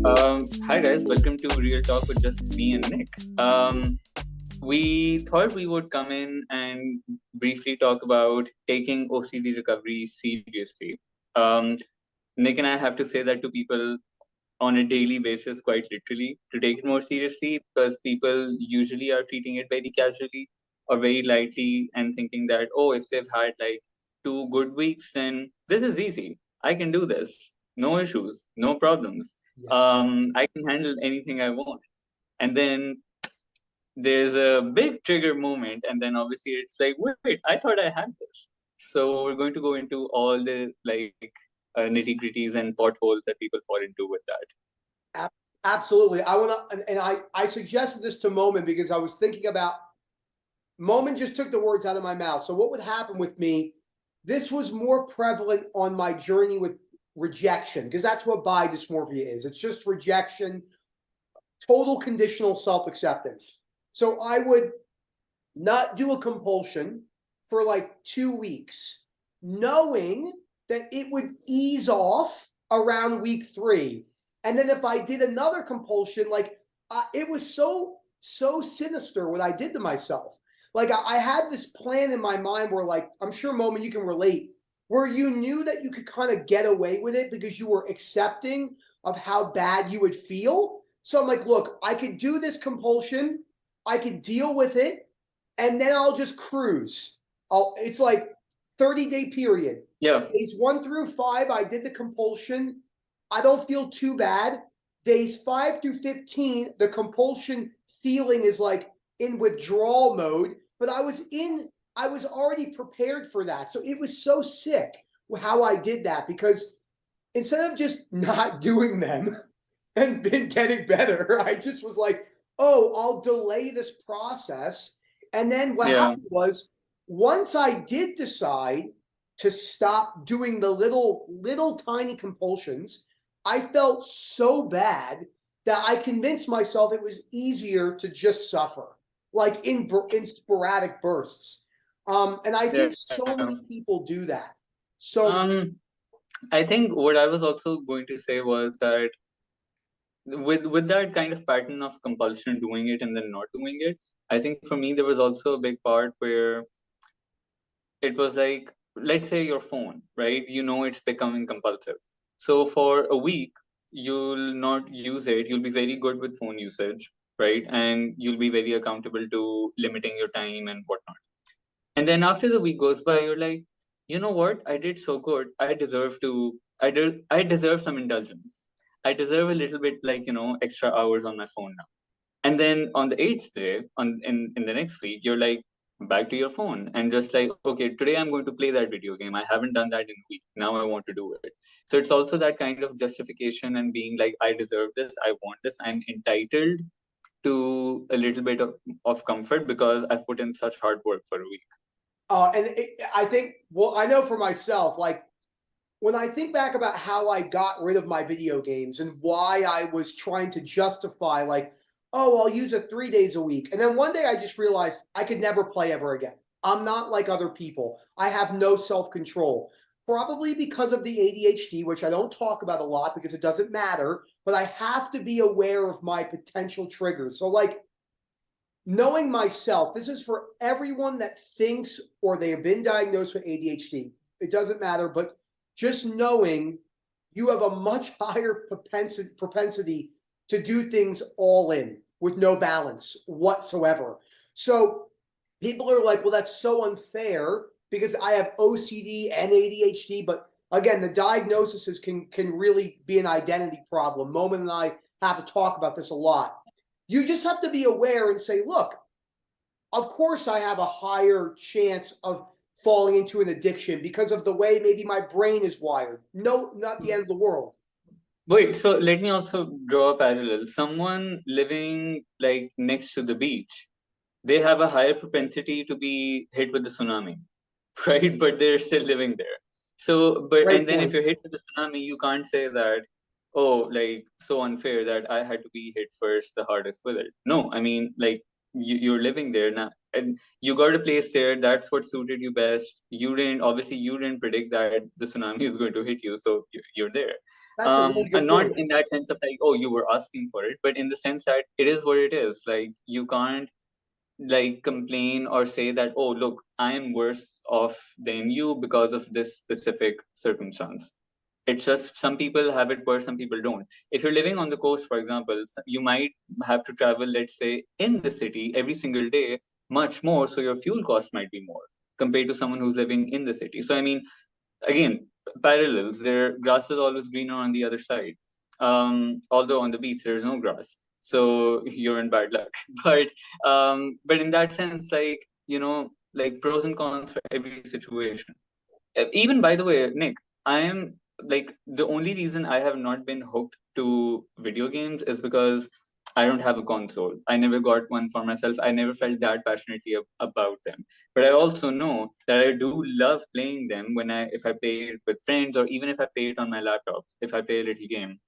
Hi guys, welcome to Real Talk with just me and Nick. We thought we would come in and briefly talk about taking OCD recovery seriously. Um, Nick and I have to say that to people on a daily basis, quite literally, to take it more seriously, because people usually are treating it very casually or very lightly and thinking that, oh, if they've had like 2 good weeks, then this is easy. I can do this. No issues, no problems. Yes. I can handle anything I want. And then there's a big trigger moment, and then obviously it's like, wait, I thought I had this. So we're going to go into all the nitty gritties and potholes that people fall into with that. Absolutely. I want to, and I suggested this to Momin because I was thinking about Momin just took the words out of my mouth. So what would happen with me? This was more prevalent on my journey with rejection because that's what bi dysmorphia is. It's just rejection, total conditional self-acceptance. So I would not do a compulsion for like 2 weeks, knowing that it would ease off around week 3. And then if I did another compulsion, like it was so sinister what I did to myself. Like I had this plan in my mind where, like, I'm sure, Momin, you can relate, where you knew that you could kind of get away with it because you were accepting of how bad you would feel. So I'm like, look, I could do this compulsion, I could deal with it, and then I'll just cruise. It's like 30-day period. Yeah. Days 1 through 5, I did the compulsion. I don't feel too bad. Days 5 through 15, the compulsion feeling is like in withdrawal mode, but I was already prepared for that. So it was so sick how I did that, because instead of just not doing them and been getting better, I just was like, oh, I'll delay this process. And then what Yeah. happened was, once I did decide to stop doing the little tiny compulsions, I felt so bad that I convinced myself it was easier to just suffer, like in sporadic bursts. And I Yeah. think so many people do that. So Um, I think what I was also going to say was that with that kind of pattern of compulsion, doing it and then not doing it, I think for me there was also a big part where it was like, let's say your phone, right? You know it's becoming compulsive. So for a week, you'll not use it. You'll be very good with phone usage, right? And you'll be very accountable to limiting your time and whatnot. And then after the week goes by, you're like, you know what? I did so good. I deserve some indulgence. I deserve a little bit, like, extra hours on my phone now. And then on the eighth day, in the next week, you're like back to your phone and just like, okay, today I'm going to play that video game. I haven't done that in a week. Now I want to do it. So it's also that kind of justification and being like, I deserve this, I want this, I'm entitled to a little bit of comfort because I've put in such hard work for a week. I think, well, I know for myself, like when I think back about how I got rid of my video games and why I was trying to justify, like, oh, I'll use it 3 days a week. And then one day I just realized I could never play ever again. I'm not like other people. I have no self control, probably because of the ADHD, which I don't talk about a lot because it doesn't matter, but I have to be aware of my potential triggers. So, like, knowing myself, this is for everyone that thinks or they have been diagnosed with ADHD. It doesn't matter, but just knowing you have a much higher propensity to do things all in with no balance whatsoever. So people are like, well, that's so unfair because I have OCD and ADHD. But again, the diagnoses can really be an identity problem. Momin and I have to talk about this a lot. You just have to be aware and say, look, of course I have a higher chance of falling into an addiction because of the way maybe my brain is wired. No, not the end of the world. Wait, so let me also draw a parallel. Someone living like next to the beach, they have a higher propensity to be hit with the tsunami, right? But they're still living there. So, and Great then if point. you're hit with the tsunami, you can't say that, oh, like so unfair that I had to be hit first, the hardest with it. No, I mean, like you're living there now, and you got a place there. That's what suited you best. You didn't predict that the tsunami is going to hit you, so you're there. That's a really good And not point. in that sense of like, oh, you were asking for it, but in the sense that it is what it is. Like, you can't like complain or say that, oh, look, I am worse off than you because of this specific circumstance. It's just some people have it worse, some people don't. If you're living on the coast, for example, you might have to travel, let's say, in the city every single day, much more, so your fuel cost might be more compared to someone who's living in the city. So I mean, again, parallels. Their grass is always greener on the other side. Although on the beach there's no grass, so you're in bad luck. But in that sense, like, like pros and cons for every situation. Even, by the way, Nick, I am like, the only reason I have not been hooked to video games is because I don't have a console. I never got one for myself. I never felt that passionately about them. But I also know that I do love playing them if I play it with friends, or even if I play it on my laptop, if I play a little game.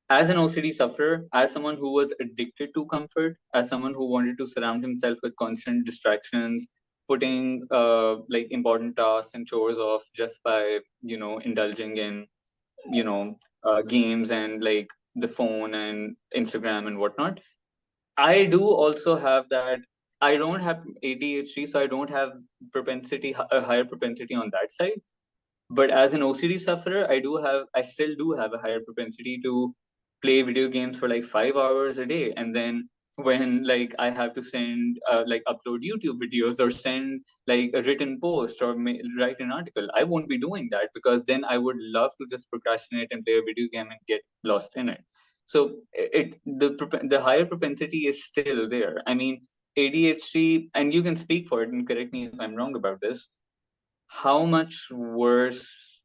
As an OCD sufferer, as someone who was addicted to comfort, as someone who wanted to surround himself with constant distractions, putting like important tasks and chores off just by indulging in games and like the phone and Instagram and whatnot. I do also have that. I don't have ADHD, so I don't have a higher propensity on that side. But as an OCD sufferer, I still do have a higher propensity to play video games for like 5 hours a day. And then when like I have to send like upload YouTube videos or send like a written post or write an article, I won't be doing that, because then I would love to just procrastinate and play a video game and get lost in it. So the higher propensity is still there. I mean, ADHD, and you can speak for it and correct me if I'm wrong about this, how much worse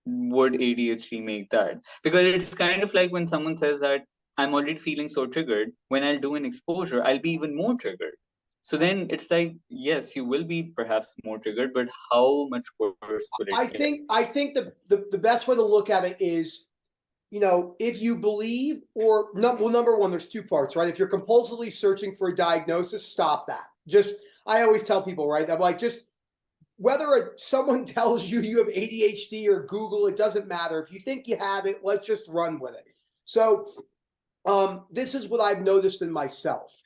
would ADHD make that? Because it's kind of like when someone says that I'm already feeling so triggered, when I'll do an exposure, I'll be even more triggered. So then it's like, yes, you will be perhaps more triggered, but how much worse could it get? I think the best way to look at it is, if you believe, or number one, there's two parts, right? If you're compulsively searching for a diagnosis, stop that. I always tell people, right? I'm like, just whether someone tells you have ADHD or Google, it doesn't matter. If you think you have it, let's just run with it. So this is what I've noticed in myself.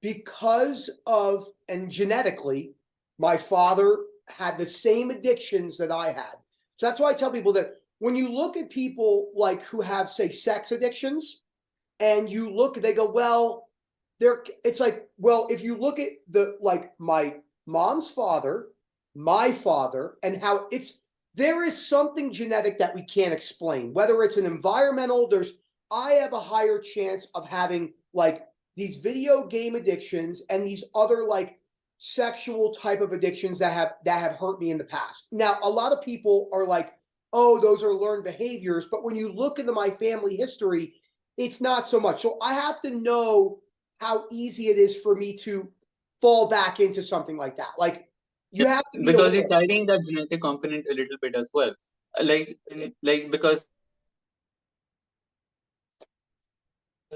Because of, and genetically, my father had the same addictions that I had. So that's why I tell people that when you look at people like who have, say, sex addictions, and you look, they go, well, it's like, well, if you look at my mom's father, my father, and how there is something genetic that we can't explain, whether it's an environmental, I have a higher chance of having like these video game addictions and these other like sexual type of addictions that have hurt me in the past. Now, a lot of people are like, oh, those are learned behaviors. But when you look into my family history, it's not so much. So I have to know how easy it is for me to fall back into something like that. Like, you have to be Because aware. you're carrying that genetic component a little bit as well. Because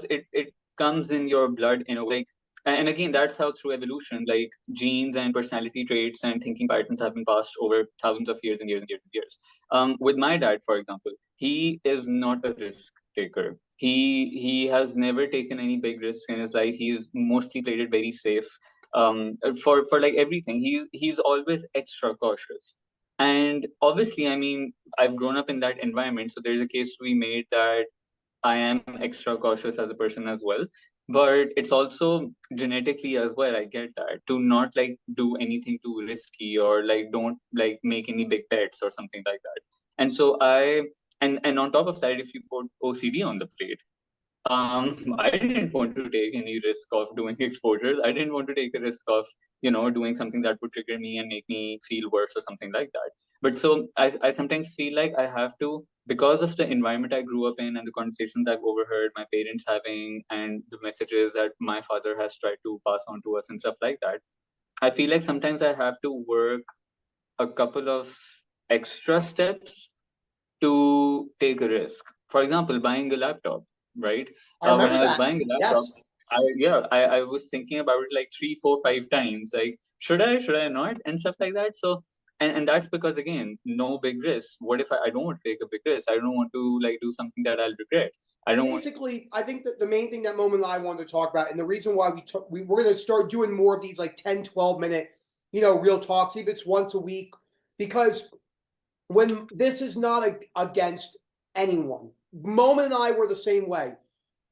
it comes in your blood in a way, like, and again, that's how through evolution, like genes and personality traits and thinking patterns have been passed over thousands of years and years and years and years. With my dad, for example, he is not a risk taker. He has never taken any big risks in his life. He's mostly played it very safe. For like everything, he's always extra cautious. And obviously, I mean, I've grown up in that environment, so there's a case to be made that I am extra cautious as a person as well. But it's also genetically as well. I get that, to not like do anything too risky, or like don't like make any big bets or something like that. And so and on top of that, if you put OCD on the plate, I didn't want to take any risk of doing exposures. I didn't want to take a risk of, doing something that would trigger me and make me feel worse or something like that. But so I sometimes feel like I have to, because of the environment I grew up in and the conversations I've overheard my parents having and the messages that my father has tried to pass on to us and stuff like that. I feel like sometimes I have to work a couple of extra steps to take a risk. For example, buying a laptop, right? I When remember I was that. buying a laptop, Yes. I was thinking about it like 3, 4, 5 times. Like, should I not, and stuff like that. So, and that's because, again, no big risk. What if I don't want to take a big risk? I don't want to like do something that I'll regret. I don't want. Basically, I think that the main thing that Momin and I wanted to talk about, and the reason why we're going to start doing more of these like 10, 12 minute, real talks, even if it's once a week, because when this is not against anyone. Momin and I were the same way.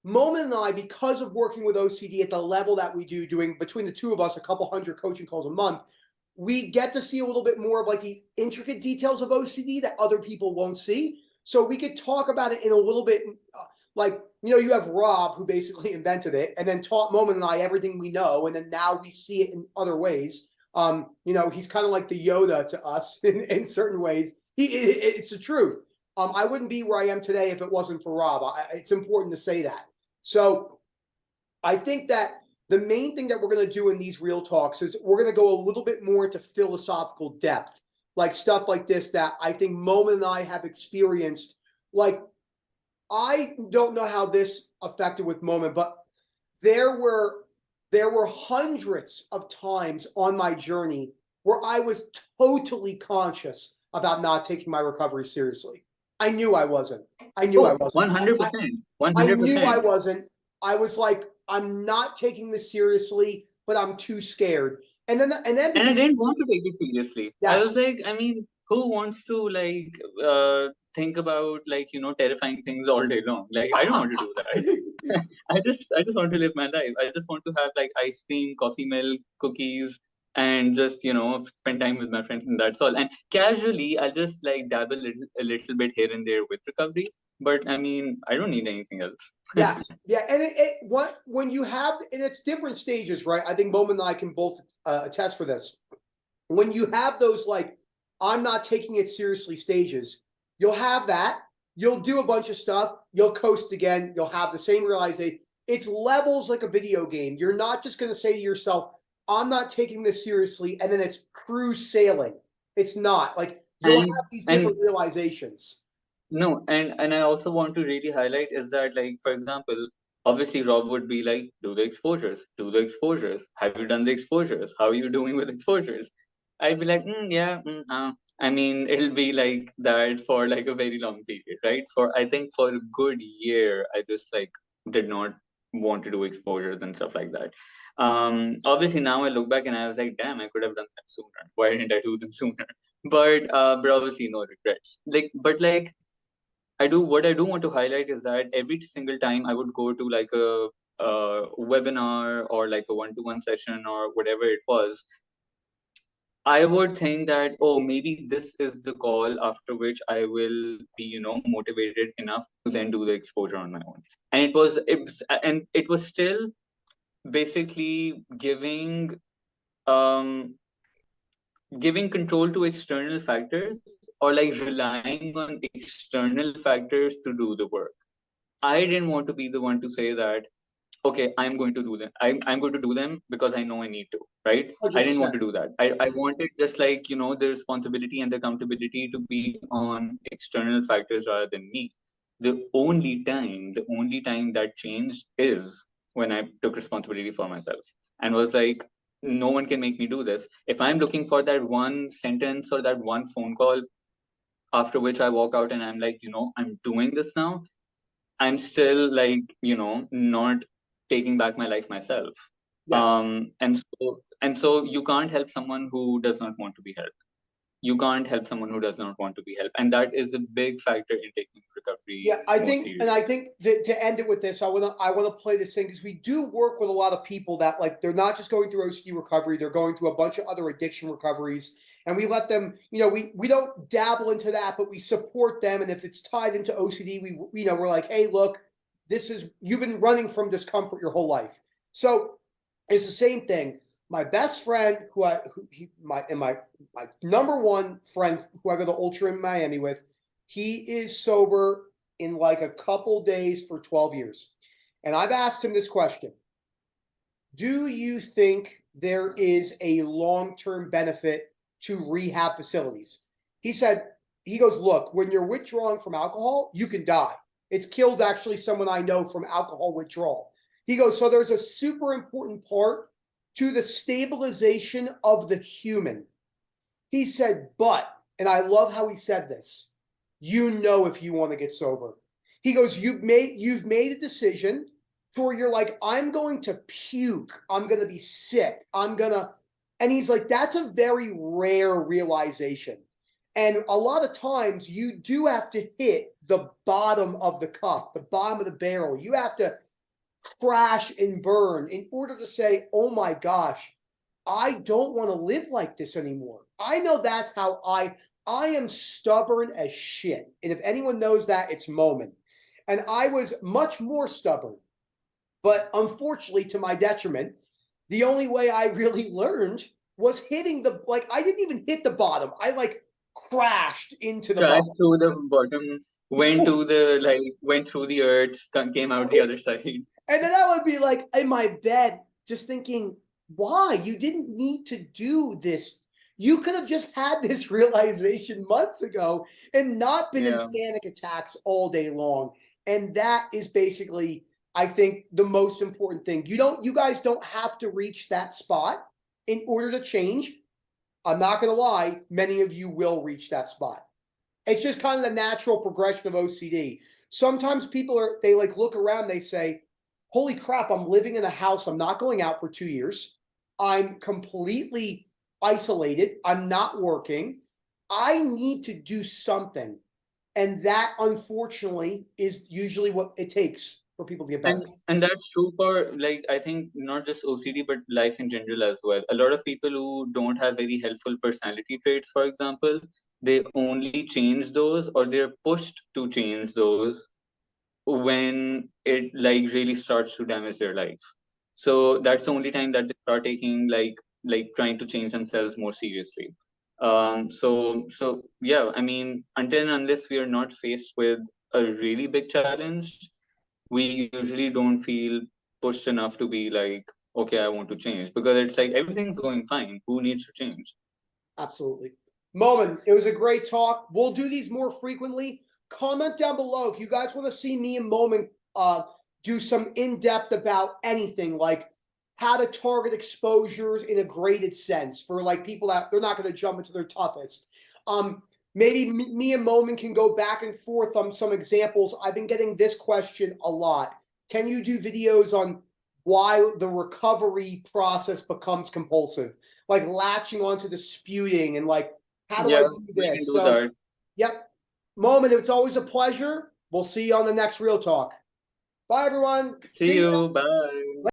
Momin and I, because of working with OCD at the level that we do, doing between the two of us a couple hundred coaching calls a month, we get to see a little bit more of like the intricate details of OCD that other people won't see. So we could talk about it in a little bit, like, you have Rob, who basically invented it and then taught Momin and I everything we know. And then now we see it in other ways. He's kind of like the Yoda to us in certain ways. It's the truth. I wouldn't be where I am today if it wasn't for Rob. It's important to say that. So I think that the main thing that we're going to do in these real talks is we're going to go a little bit more into philosophical depth, like stuff like this that I think Momin and I have experienced. Like, I don't know how this affected with Momin, but there were hundreds of times on my journey where I was totally conscious about not taking my recovery seriously. I knew I wasn't. I knew I wasn't. 100%. I knew I 100%. wasn't. I was like, I'm not taking this seriously, but I'm too scared. And then And I because didn't want to take it seriously. I was yes, like, I mean, who wants to like think about like, terrifying things all day long? Like, I don't want to do that. I just want to live my life. I just want to have like ice cream, coffee milk, cookies, and just, spend time with my friends, and that's all. And casually I'll just like dabble a little bit here and there with recovery. But I mean, I don't need anything else. yes, yeah. And when you have, and it's different stages, right? I think Momin and I can both attest for this. When you have those like, I'm not taking it seriously stages, you'll have that. You'll do a bunch of stuff. You'll coast again. You'll have the same realization. It's levels like a video game. You're not just going to say to yourself, I'm not taking this seriously, and then it's cruise sailing. It's not. Like, you'll and have these and different realizations. No, and I also want to really highlight is that, like, for example, obviously Rob would be like, do the exposures, do the exposures. Have you done the exposures? How are you doing with exposures? I'd be like, yeah, I mean, it'll be like that for like a very long period, right? I think for a good year, I just like did not want to do exposures and stuff like that. Obviously now I look back and I was like, damn, I could have done them sooner. Why didn't I do them sooner? But obviously no regrets. Like, what I do want to highlight is that every single time I would go to like a webinar or like a one-to-one session or whatever it was, I would think that, oh, maybe this is the call after which I will be, motivated enough to then do the exposure on my own. And it was still basically um giving control to external factors, or like relying on external factors to do the work. I didn't want to be the one to say that, okay, I'm going to do them. I'm going to do them because I know I need to, right? I didn't want 100%. to do that. I wanted just like, the responsibility and the accountability to be on external factors rather than me. The only time that changed is when I took responsibility for myself and was like, no one can make me do this. If I'm looking for that one sentence or that one phone call after which I walk out and I'm like, I'm doing this now, I'm still like, not taking back my life myself. Yes. And so you can't help someone who does not want to be helped. You can't help someone who does not want to be helped. And that is a big factor in taking recovery Yeah, I more think, and I seriously. think that to end it with this, I wanna play this thing because we do work with a lot of people that like they're not just going through OCD recovery, they're going through a bunch of other addiction recoveries, and we let them, we don't dabble into that, but we support them, and if it's tied into OCD, we're like, hey, look, you've been running from discomfort your whole life, so it's the same thing. My best friend, my number one friend who I go to Ultra in Miami with, he is sober in like a couple days for 12 years. And I've asked him this question: do you think there is a long-term benefit to rehab facilities? He said, he goes, look, when you're withdrawing from alcohol, you can die. It's killed actually someone I know from alcohol withdrawal. He goes, so there's a super important part to the stabilization of the human. He said, but, and I love how he said this, you know if you want to get sober. He goes, you've made a decision to where you're like, I'm going to puke, I'm going to be sick, and he's like, that's a very rare realization. And a lot of times you do have to hit the bottom of the cup, the bottom of the barrel. You have to crash and burn in order to say, oh my gosh, I don't want to live like this anymore. I know that's how I am stubborn as shit. And if anyone knows that, it's Momin. And I was much more stubborn. But unfortunately, to my detriment, the only way I really learned was hitting I didn't even hit the bottom. I crashed into the bottom. Crashed through the bottom, went through the earth, came out the other side. And then I would be like in my bed, just thinking, why? You didn't need to do this. You could have just had this realization months ago and not been in panic attacks all day long. And that is basically, I think, the most important thing. You guys don't have to reach that spot in order to change. I'm not going to lie, many of you will reach that spot. It's just kind of the natural progression of OCD. Sometimes people they look around, they say, holy crap, I'm living in a house. I'm not going out for 2 years. I'm completely isolated. I'm not working. I need to do something. And that, unfortunately, is usually what it takes for people to get better. And that's true for, I think not just OCD, but life in general as well. A lot of people who don't have very helpful personality traits, for example, they only change those, or they're pushed to change those when it really starts to damage their life. So that's the only time that they start taking trying to change themselves more seriously. So yeah, I mean, until and unless we are not faced with a really big challenge, we usually don't feel pushed enough to be like, okay, I want to change, because it's like everything's going fine. Who needs to change? Absolutely. Momin, it was a great talk. We'll do these more frequently. Comment down below if you guys want to see me and Momin do some in-depth about anything, like how to target exposures in a graded sense for people that they're not going to jump into their toughest. Maybe me and Momin can go back and forth on some examples. I've been getting this question a lot. Can you do videos on why the recovery process becomes compulsive? Like latching onto disputing and how do I do this? We can do that. Yep. Momin, it's always a pleasure. We'll see you on the next Real Talk. Bye, everyone. See you. Bye.